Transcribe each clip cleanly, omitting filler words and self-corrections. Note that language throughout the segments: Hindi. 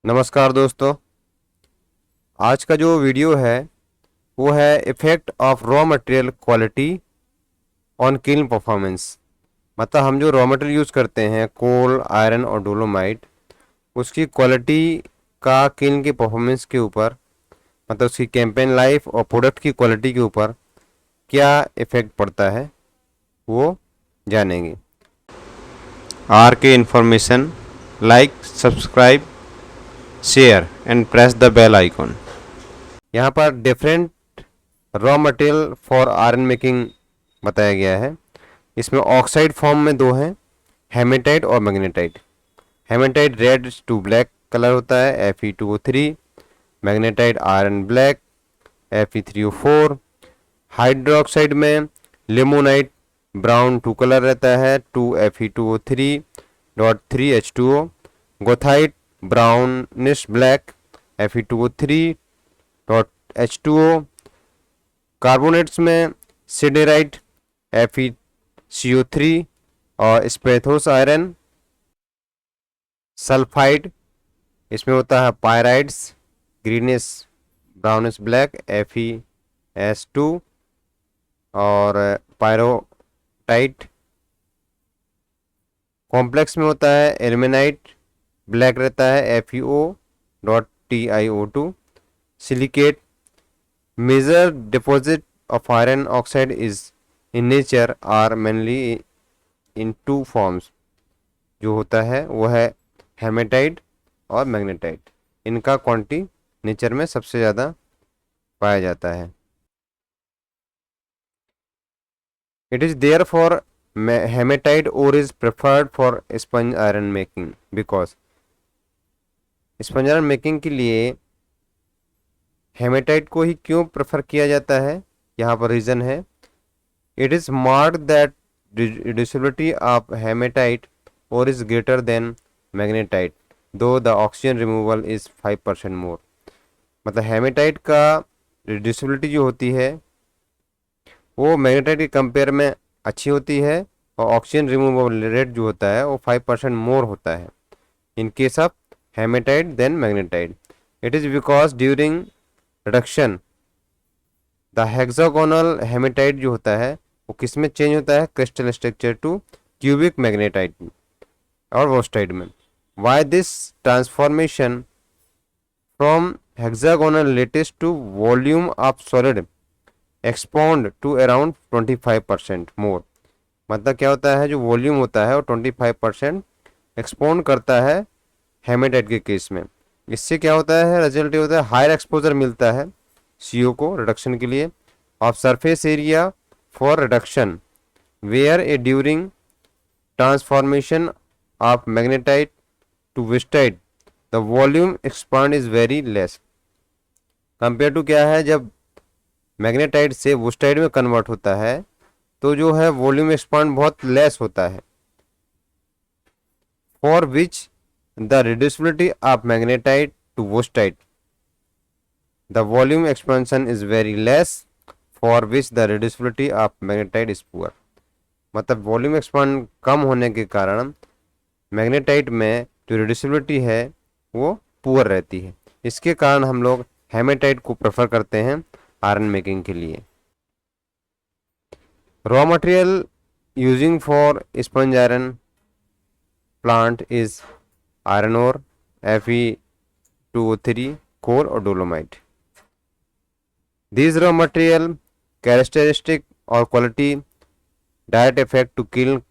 नमस्कार दोस्तों। आज का जो वीडियो है वो है effect of raw material quality on kiln performance. मतलब हम जो रॉ मटेरियल यूज़ करते हैं कोल, आयरन और डोलोमाइट, उसकी क्वालिटी का किल्न की परफॉर्मेंस के ऊपर, मतलब उसकी कैंपेन लाइफ और प्रोडक्ट की क्वालिटी के ऊपर क्या इफेक्ट पड़ता है वो जानेंगे। आर के information, like, subscribe, share and press the bell icon. यहाँ पर different raw material for iron making बताया गया है। इसमें ऑक्साइड फॉर्म में दो हैं, हेमेटाइट और magnetite. Hematite red to black colour होता है Fe2O3। Magnetite iron black Fe3O4। Hydroxide में लिमोनाइट ब्राउन टू कलर रहता है 2Fe2O3.3H2O। Goethite brownish black Fe2O3.H2O। Carbonates में सिडेराइट FeCO3 और स्पेथोस आयरन। सल्फाइड, इसमें होता है पायराइड्स ग्रीनिश ब्राउनिश ब्लैक FeS2। और पायरोटाइट कॉम्प्लेक्स में होता है एल्मेनाइट, ब्लैक रहता है FeO.TiO2। Silicate, major deposit of iron oxide is in nature are mainly in two forms। जो होता है वो है हेमेटाइट और मैग्नेटाइट। इनका क्वांटिटी नेचर में सबसे ज़्यादा पाया जाता है। It is there for hematite और is preferred for sponge iron making because sponge iron making के लिए हेमेटाइट को ही क्यों प्रेफर किया जाता है, यहाँ पर रीज़न है। It is marked that reducibility of hematite ore is greater than magnetite, though the oxygen removal is 5% more। मतलब हेमेटाइट का रिड्यूसिबिलिटी जो होती है वो मैग्नेटाइट के कंपेयर में अच्छी होती है, और ऑक्सीजन रिमूवल रेट जो होता है वो 5% मोर होता है in case of hematite than magnetite. It is because during reduction the hexagonal hematite जो होता है वो किस में चेंज होता है, crystal structure to cubic magnetite और वोस्टाइट में। Why this transformation from hexagonal lattice to volume of solid expand to around 25% more. मतलब क्या होता है, जो वॉल्यूम होता है वो 25% एक्सपॉन्ड करता है हेमेटाइट के केस में। इससे क्या होता है, रिजल्ट ये होता है हायर एक्सपोजर मिलता है CO को रिडक्शन के लिए of surface area for reduction where a during transformation of magnetite to wustite the volume expand is very less. Compare to क्या है, जब मैग्नेटाइट से वुस्टाइट में कन्वर्ट होता है तो जो है वॉल्यूम एक्सपांड बहुत लेस होता है। For which the reducibility of magnetite to wustite the volume expansion is very less for which the reducibility of magnetite is poor. मतलब वॉल्यूम एक्सपांड कम होने के कारण मैग्नेटाइट में जो रिड्यूसिबिलिटी है वो पुअर रहती है। इसके कारण हम लोग हेमेटाइट को प्रेफर करते हैं आयरन मेकिंग के लिए। Raw material using for sponge iron plant is iron ore Fe2O3, coal और dolomite. These raw material characteristic or quality direct effect to kiln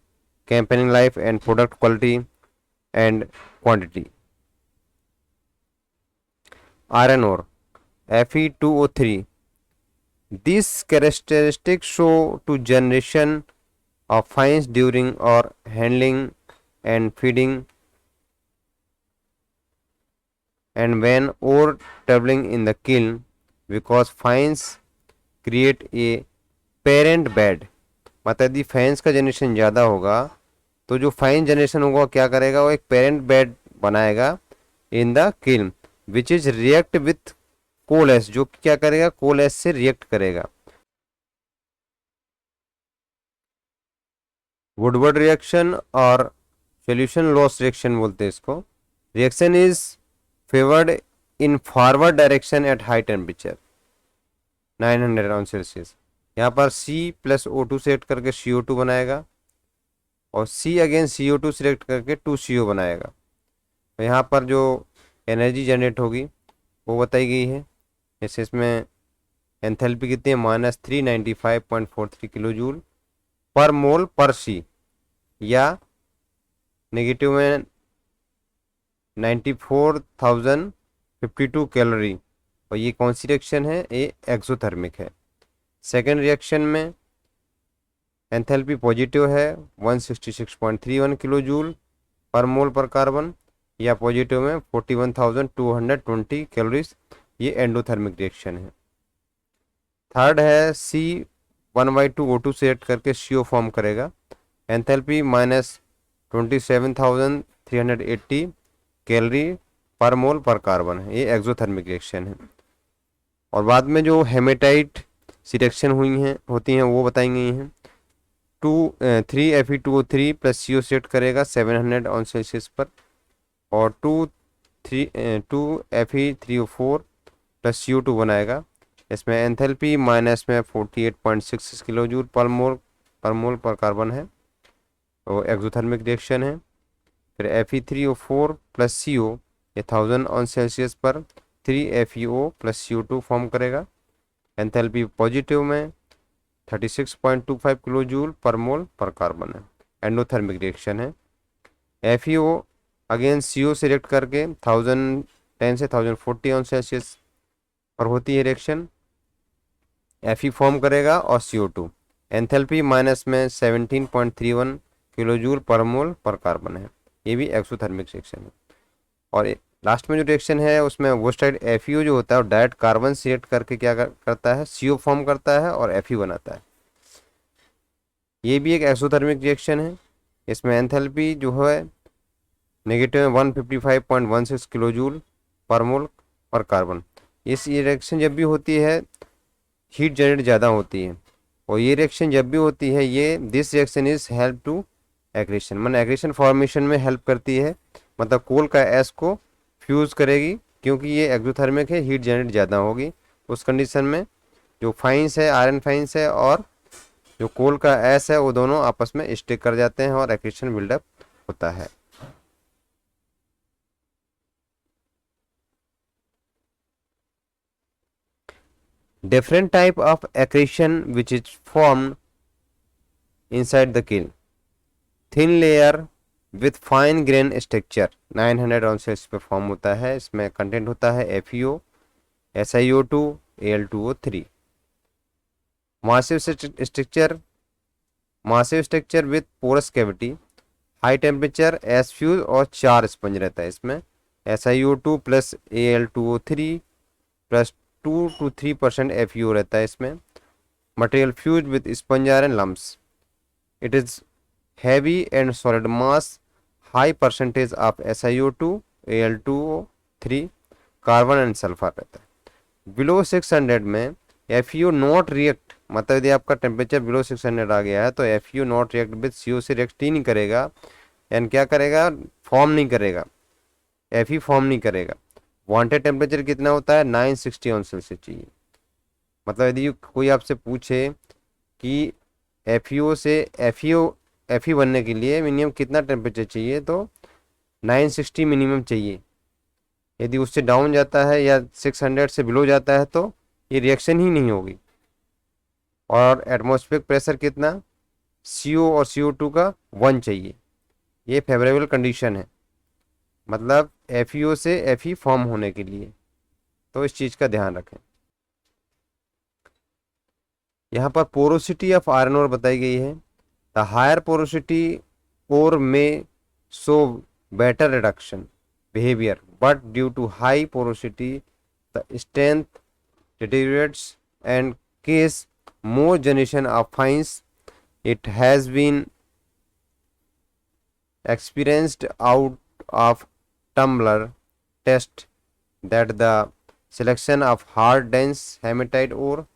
campaigning life and product quality and quantity। Iron ore Fe2O3, these characteristics show to generation of fines during or handling and feeding and when ore traveling in the kiln because fines create a parent bed। मतलब यदि फाइन्स का जनरेशन ज़्यादा होगा तो जो फाइन जनरेशन होगा क्या करेगा, वो एक पेरेंट बेड बनाएगा in the kiln which is react with coals, जो क्या करेगा कोल एस से रिएक्ट करेगा। वुडवर्ड रिएक्शन और सोल्यूशन लॉस रिएक्शन बोलते हैं इसको। Reaction is favoured in forward direction at high temperature 900 on Celsius. यहाँ पर C+O2 सेलेक्ट करके CO2 बनाएगा और C अगेन CO2 सिलेक्ट करके 2CO बनाएगा। तो यहाँ पर जो एनर्जी जनरेट होगी वो बताई गई है। जैसे इसमें एंथैल्पी कितनी है, -395.43 किलो जूल पर मोल पर C, या नेगेटिव में 94,052 कैलोरी। और ये कौन सी रिएक्शन है, ये एक्सोथर्मिक है। सेकेंड रिएक्शन में एंथैल्पी पॉजिटिव है 166.31 किलो जूल पर मोल पर कार्बन, या पॉजिटिव में 41,220 कैलोरीज, ये एंडोथर्मिक रिएक्शन है। थर्ड है C1/2O2 सेलेक्ट करके CO फॉर्म करेगा, एंथैल्पी -27,380 कैलोरी पर मोल पर कार्बन है, ये एक्सोथर्मिक रिएक्शन है। और बाद में जो हेमेटाइट रिएक्शन होती हैं वो बताई गई हैं। 3Fe2O3 प्लस CO सेट करेगा 700 ऑन सेल्सियस पर, और 2Fe3O4 प्लस CO2 बनाएगा। इसमें एंथैल्पी माइनस में 48.66 किलो जूल पर मोल पर कार्बन है, तो एक्सोथर्मिक रिएक्शन है। फिर Fe3O4 प्लस CO ये 1000 ऑन सेल्सियस पर 3FeO प्लस CO2 फॉर्म करेगा, एंथैल्पी पॉजिटिव में 36.25 किलो जूल पर मोल पर कार्बन है, एंडोथर्मिक रिएक्शन है। FeO अगेन CO सिलेक्ट करके 1010 से 1040 ऑन सेल्सियस पर होती है रिएक्शन, Fe फॉर्म करेगा और CO2, एंथैल्पी माइनस में 17.31 किलो जूल पर मोल पर कार्बन है, ये भी एक्सोथर्मिक रिएक्शन है। और लास्ट में जो रिएक्शन है उसमें वो साइड FeO जो होता है वो डायरेक्ट कार्बन सिलेक्ट करके क्या करता है, CO फॉर्म करता है और Fe बनाता है, ये भी एक एक्सोथर्मिक रिएक्शन है। इसमें एंथैल्पी जो है नेगेटिव 155.16 किलो जूल पर मोल पर कार्बन। इस रिएक्शन जब भी होती है हीट जनरेट ज़्यादा होती है, और ये रिएक्शन जब भी होती है ये this reaction is help to accretion, मतलब एग्रेशन फॉर्मेशन में हेल्प करती है, मतलब कोल का एस को फ्यूज़ करेगी, क्योंकि ये एक्सोथर्मिक है, हीट जनरेट ज़्यादा होगी। उस कंडीशन में जो फाइंस है, आयरन फाइंस है और जो कोल का एस है वो दोनों आपस में स्टिक कर जाते हैं और एक्रेशन बिल्डअप होता है। Different type of accretion which is formed inside the kiln. Thin layer with fine grain structure 900 on Celsius पे फॉर्म होता है। इसमें कंटेंट होता है FeO, SiO2, Al2O3। Massive structure with porous cavity, high temperature, ash fuse और 4 स्पंज रहता है इसमें। SiO2 plus Al2O3 plus 2 to 3% FeO रहता है इसमें। Material fuse with sponge iron lumps, it is heavy and solid mass, high percentage of SiO2, Al2O3, carbon and sulphur रहता है। बिलो 600 में FeO नॉट रिएक्ट, मतलब यदि आपका टेम्परेचर बिलो 600 आ गया है तो FeO not react with CO से रिएक्ट ही नहीं करेगा, एंड क्या करेगा, फॉर्म नहीं करेगा, Fe फॉर्म नहीं करेगा। वांटेड टेम्परेचर कितना होता है, 960 ऑन सेल्सियस चाहिए। मतलब यदि कोई आपसे पूछे कि FeO से Fe बनने के लिए मिनिमम कितना टेम्परेचर चाहिए, तो 960 मिनिमम चाहिए। यदि उससे डाउन जाता है या 600 से बिलो जाता है तो ये रिएक्शन ही नहीं होगी। और एटमॉस्फेरिक प्रेशर कितना, CO और CO2 का 1 चाहिए, ये फेवरेबल कंडीशन है, मतलब FeO से Fe फॉर्म होने के लिए, तो इस चीज़ का ध्यान रखें। यहाँ पर पोरोसिटी ऑफ आयरन ओर बताई गई है। द हायर पोरोसिटी ओर में show better reduction behavior, but due to high porosity the strength deteriorates and case more generation of fines. It has been experienced out of tumbler test that the selection of hard dense hematite ore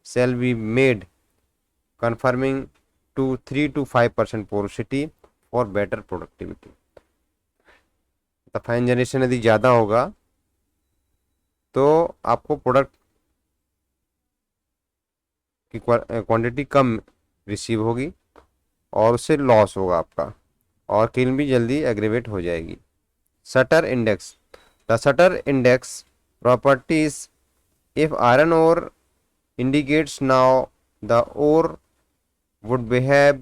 shall be made conforming to 3 to 5% porosity for better productivity। तो फाइन जनरेशन यदि ज़्यादा होगा तो आपको प्रोडक्ट की क्वांटिटी कम रिसीव होगी और उससे लॉस होगा आपका, और किल भी जल्दी एग्रीवेट हो जाएगी। Shatter index, the shatter index properties, if iron ore indicates now the ore would behave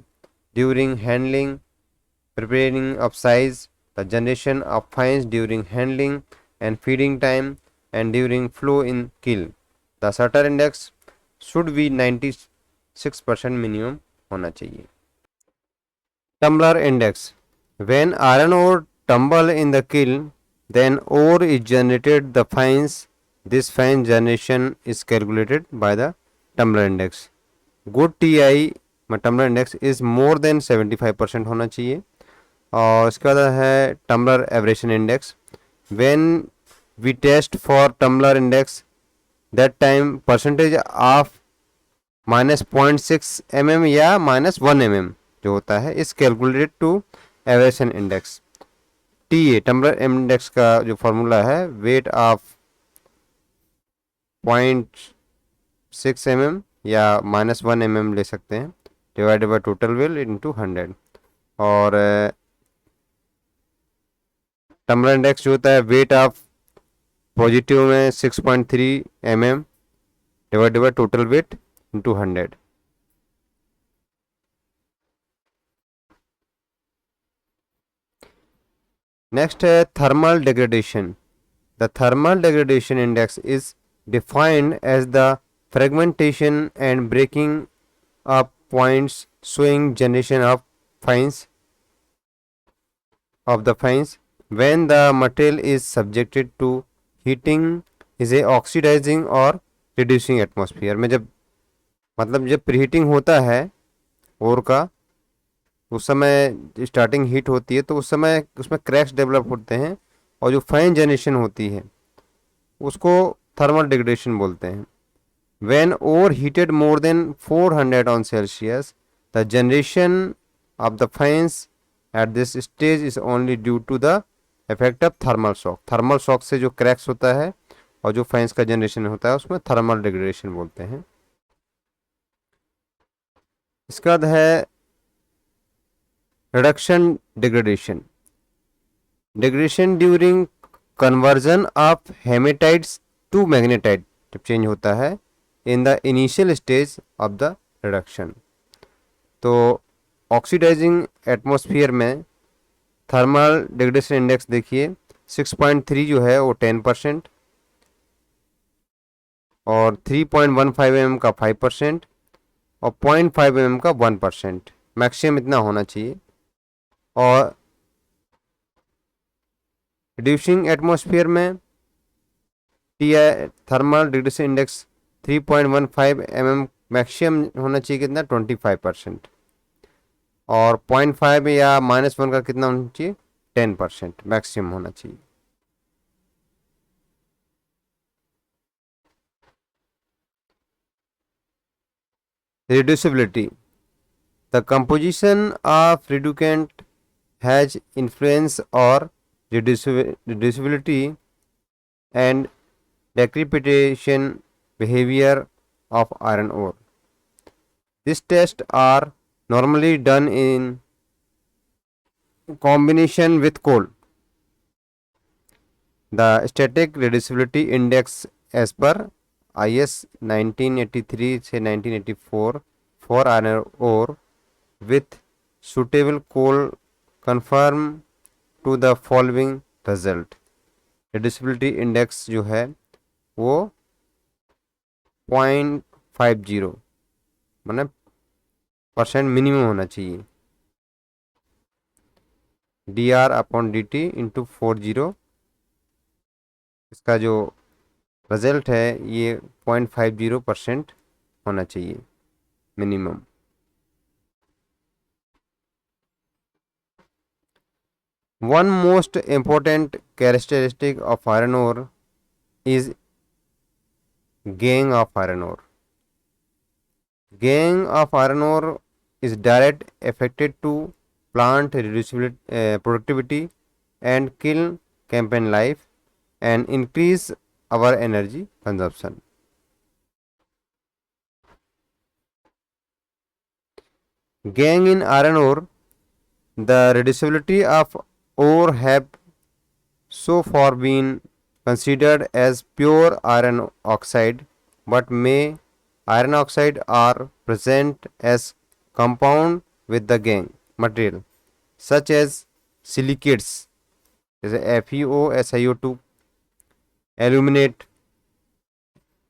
during handling, preparing of size, the generation of fines during handling and feeding time, and during flow in kill. The Sutter index should be 96% minimum होना चाहिए। Tumbler index, when iron ore tumble in the kiln, then ore is generated the fines. This fine generation is calculated by the tumbler index. Good TI tumbler index is more than 75% होना चाहिए। और इसके बाद है tumbler abrasion index, when we test for tumbler index that time percentage of -0.6 mm या -1 mm जो होता है is calculated to abrasion index. T A tumbler index का जो फॉर्मूला है, वेट ऑफ 0.6 mm या -1 mm ले सकते हैं, divided by total well into 100। और टम्बलर इंडेक्स जो होता है, वेट ऑफ पॉजिटिव में 6.3 mm divided by total weight into 100। Next है thermal degradation. The thermal degradation index is defined as the fragmentation and breaking up points showing generation of fines when the material is subjected to heating is a oxidizing or reducing atmosphere। में जब मतलब जब प्रीहीटिंग होता है ओर का, उस समय स्टार्टिंग हीट होती है तो उस समय उसमें क्रैक्स डेवलप होते हैं और जो फाइन जनरेशन होती है उसको थर्मल डिग्रेडेशन बोलते हैं। When ore heated more than 400 on Celsius, the generation of the fines at this stage is only due to the effect of thermal shock। Thermal shock से जो क्रैक्स होता है और जो फाइन्स का जनरेशन होता है उसमें थर्मल डिग्रेडेशन बोलते हैं। इसके बाद है reduction degradation. Degradation during conversion of hematites to magnetite जब चेंज होता है in the initial stage of the reduction. तो ऑक्सीडाइजिंग एटमॉस्फेयर में थर्मल डिग्रेडेशन इंडेक्स देखिए 6.3 जो है वो 10%, और 3.15 mm का 5%, और 0.5 mm का 1%, मैक्सिमम इतना होना चाहिए। और रिड्यूसिंग एटमॉस्फेयर में T thermal degradation index 3.15 mm maximum होना चाहिए, कितना 25%, और 0.5 या -1 का कितना होना चाहिए 10% मैक्सिमम होना चाहिए। Reducibility, the composition of reductant has influence or reducibility and decrepitation behavior of iron ore. These tests are normally done in combination with coal. The static reducibility index as per IS 1983 से 1984 for iron ore with suitable coal conform to the following result। reducibility index जो है वो 0.50 मतलब % मिनिमम होना चाहिए, dr/dt इंटू 40। इसका जो रिजल्ट है ये 0.50% होना चाहिए minimum. One most important characteristic of iron ore is gangue of iron ore। Gangue of iron ore is direct affected to plant reducibility, productivity and kiln campaign life, and increase our energy consumption. Gang in iron ore, the reducibility of ore have so far been considered as pure iron oxide, but may iron oxide are present as compound with the gangue material, such as silicates, FeO, SiO2, aluminate,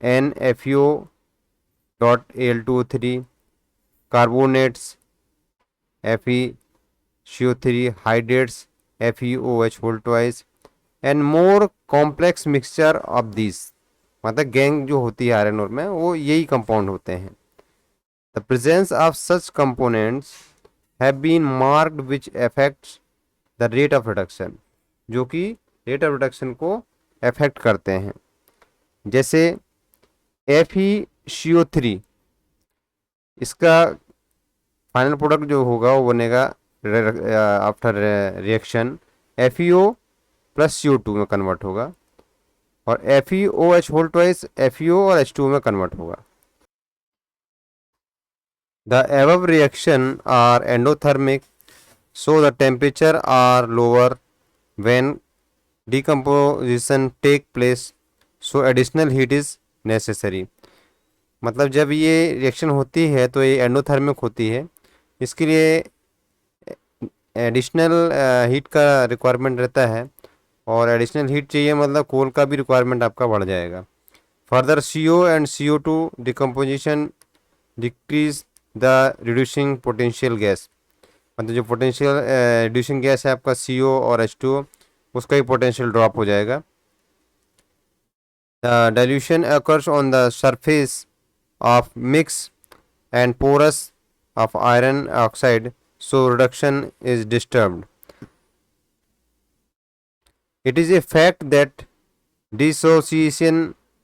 NFeO.Al2O3, carbonates, FeCO3, hydrates, FeOH whole twice, and more complex mixture of this, मतलब गैंग जो होती है आयरन ओर में वो यही कंपाउंड होते हैं. The presence of such components have been marked which affects the rate of reduction, जो कि रेट ऑफ रिडक्शन को अफेक्ट करते हैं. जैसे FeCO3, इसका फाइनल प्रोडक्ट जो होगा वो बनेगा after reaction FeO plus CO2 में कन्वर्ट होगा, और FeOH होल ट्वाइस FeO और H2O में कन्वर्ट होगा. The above reaction are endothermic, so the temperature are lower when decomposition take place, so additional heat is necessary. मतलब जब ये रिएक्शन होती है तो ये एंडोथर्मिक होती है, इसके लिए एडिशनल हीट का रिक्वायरमेंट रहता है, और एडिशनल हीट चाहिए मतलब कोल का भी रिक्वायरमेंट आपका बढ़ जाएगा. Further CO and CO2 decomposition decrease the reducing potential gas, मतलब जो पोटेंशियल रिड्यूसिंग गैस है आपका CO और H2O, उसका ही पोटेंशियल ड्रॉप हो जाएगा. The dilution occurs on the surface of mix and porous of iron oxide, so reduction is disturbed. It is a fact that dissociation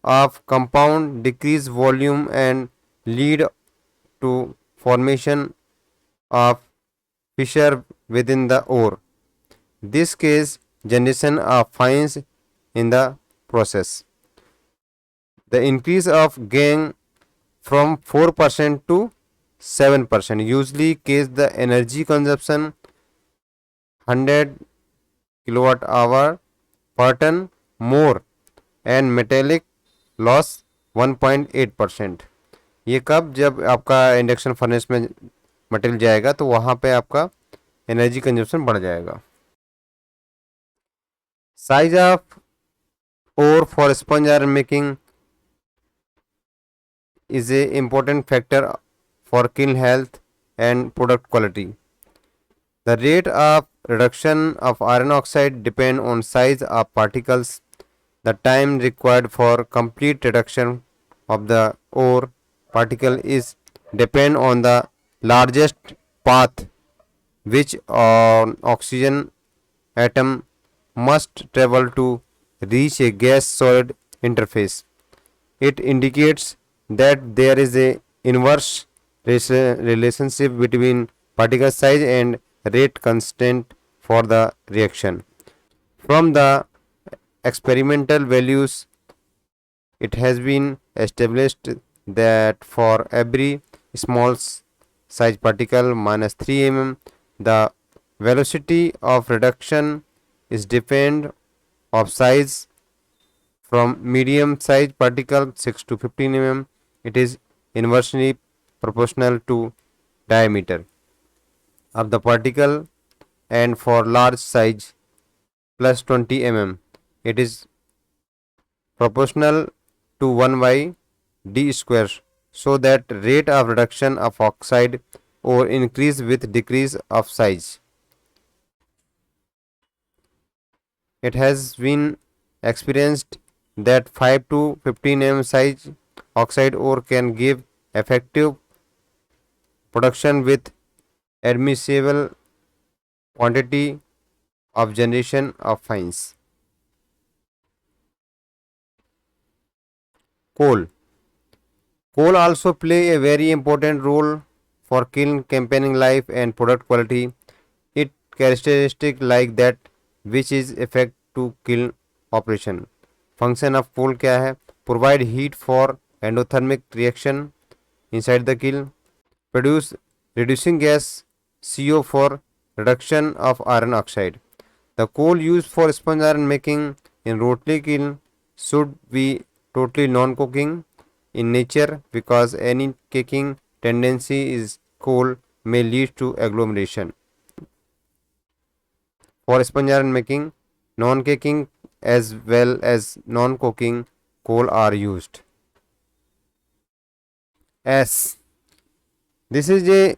of compound decrease volume and lead to formation of fissure within the ore. This case generation of fines in the process. The increase of gangue from 4% to 7% usually case the energy consumption 100 kilowatt hour per ton more and metallic loss 1.8%. ये कब, जब आपका इंडक्शन फर्नेस में मटेरियल जाएगा तो वहाँ पे आपका एनर्जी कंजप्शन बढ़ जाएगा. Size of ore for sponge iron making is a important factor for kiln health and product quality. The rate of reduction of iron oxide depend on size of particles. The time required for complete reduction of the ore particle is depend on the largest path which oxygen atom must travel to reach a gas solid interface. It indicates that there is a inverse relationship between particle size and rate constant for the reaction. From the experimental values, it has been established that for every small size particle minus 3 mm, the velocity of reduction is depend of size. From medium size particle 6 to 15 mm, it is inversely proportional to diameter of the particle, and for large size plus 20 mm, it is proportional to 1 by d square, so that rate of reduction of oxide or increase with decrease of size. It has been experienced that 5 to 15 mm size oxide ore can give effective production with admissible quantity of generation of fines. Coal. Coal also play a very important role for kiln campaigning life and product quality. It characteristic like that which is effect to kiln operation. Function of coal क्या है? Provide heat for endothermic reaction inside the kiln, produce reducing gas CO for reduction of iron oxide. The coal used for sponge iron making in rotary kiln should be totally non-cooking in nature because any caking tendency is coal may lead to agglomeration. For sponge iron making, non-caking as well as non-cooking coal are used. S. This is a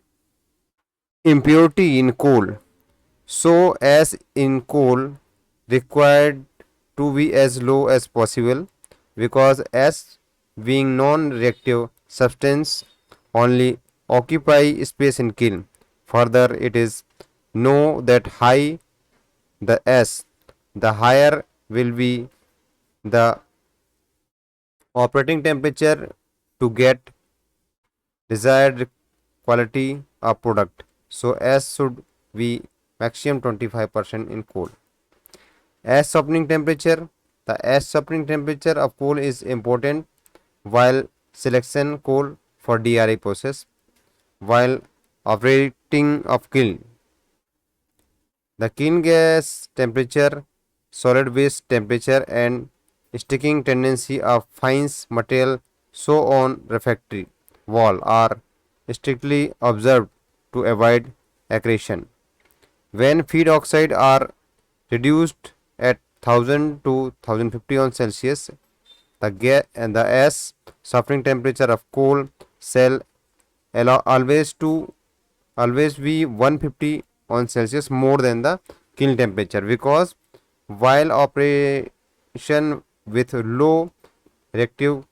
impurity in coal. So as in coal required to be as low as possible because as being non-reactive substance only occupy space in kiln. Further, it is know that high the S, the higher will be the operating temperature to get desired quality of product. So S should be maximum 25% in coal. S softening temperature. The S softening temperature of coal is important while selection coal for DRI process. While operating of kiln, the kiln gas temperature, solid waste temperature and sticking tendency of fines material so on refractory wall are strictly observed to avoid accretion. When feed oxide are reduced at 1000 to 1050 on Celsius, the S softening temperature of coal cell always be 150 on Celsius more than the kiln temperature because while operation with low reactive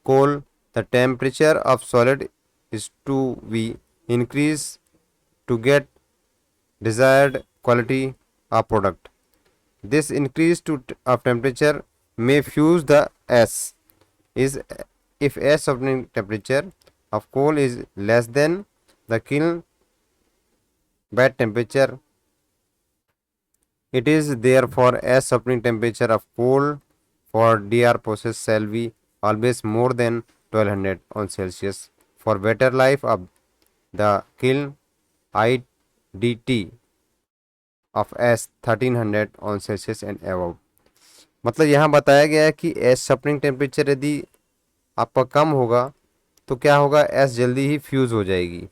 coal, the temperature of solid is to be increased to get desired quality of product. This increase of temperature may fuse the S is if S softening temperature of coal is less than the kiln bed temperature. It is therefore S softening temperature of coal for DR process shall be always more than 1200 on Celsius. For better life of the kiln, IDT of S 1300 on Celsius and above. मतलब यहाँ बताया गया है कि एस सपनिंग टेम्परेचर यदि आपका कम होगा तो क्या होगा, एस जल्दी ही फ्यूज हो जाएगी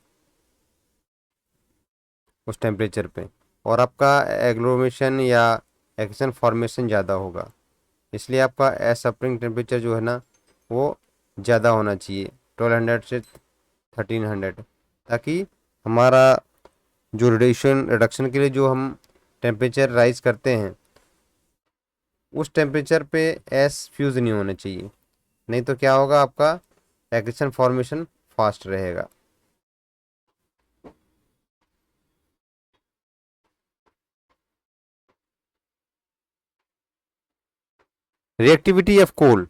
उस टेम्परेचर पे और आपका एग्लोमेशन या एक्शन फॉर्मेशन ज़्यादा होगा। इसलिए आपका एस सपनिंग टेम्परेचर जो है ना वो ज़्यादा होना चाहिए 1200 से 1300, ताकि हमारा जो रिडक्शन के लिए जो हम टेम्परेचर राइज करते हैं उस टेम्परेचर पे एस फ्यूज नहीं होना चाहिए, नहीं तो क्या होगा, आपका एक्शन फॉर्मेशन फास्ट रहेगा। Reactivity of coal.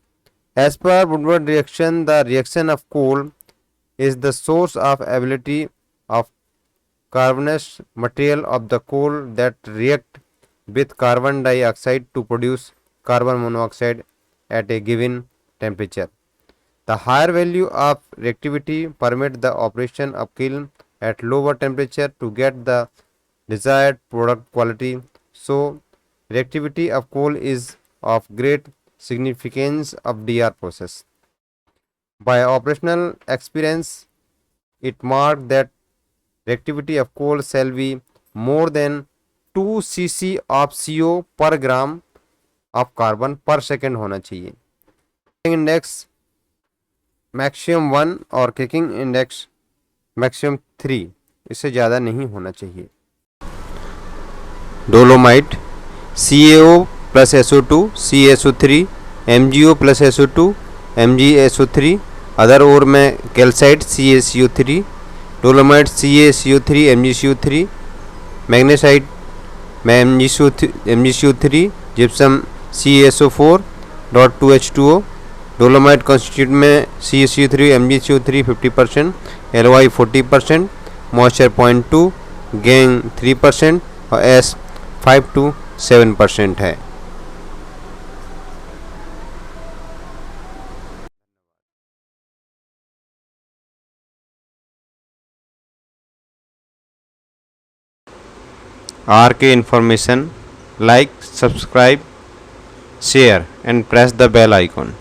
As per Woodward reaction, the reaction of coal is the source of ability of carbonous material of the coal that react with carbon dioxide to produce carbon monoxide at a given temperature. The higher value of reactivity permit the operation of kiln at lower temperature to get the desired product quality. So, reactivity of coal is of great significance of DR process. By operational experience, it marked that reactivity of coal shall be more than 2 cc of CO per gram of carbon per second होना चाहिए। इंडेक्स मैक्सिमम 1 और केकिंग इंडेक्स मैक्सिमम 3, इससे ज़्यादा नहीं होना चाहिए। Dolomite CaO plus SO2 CaSO3 MgO plus SO2 MgSO3, other ore में calcite CaCO3, dolomite CaCO3 MgCO3, magnesite में MgCO3, gypsum CaSO4.2H2O, dolomite constitute में CaCO3 MgCO3 50%, LOI 40%, moisture 0.2, gang 3% और S 5 to 7% है। RK information, like, subscribe, share and press the bell icon.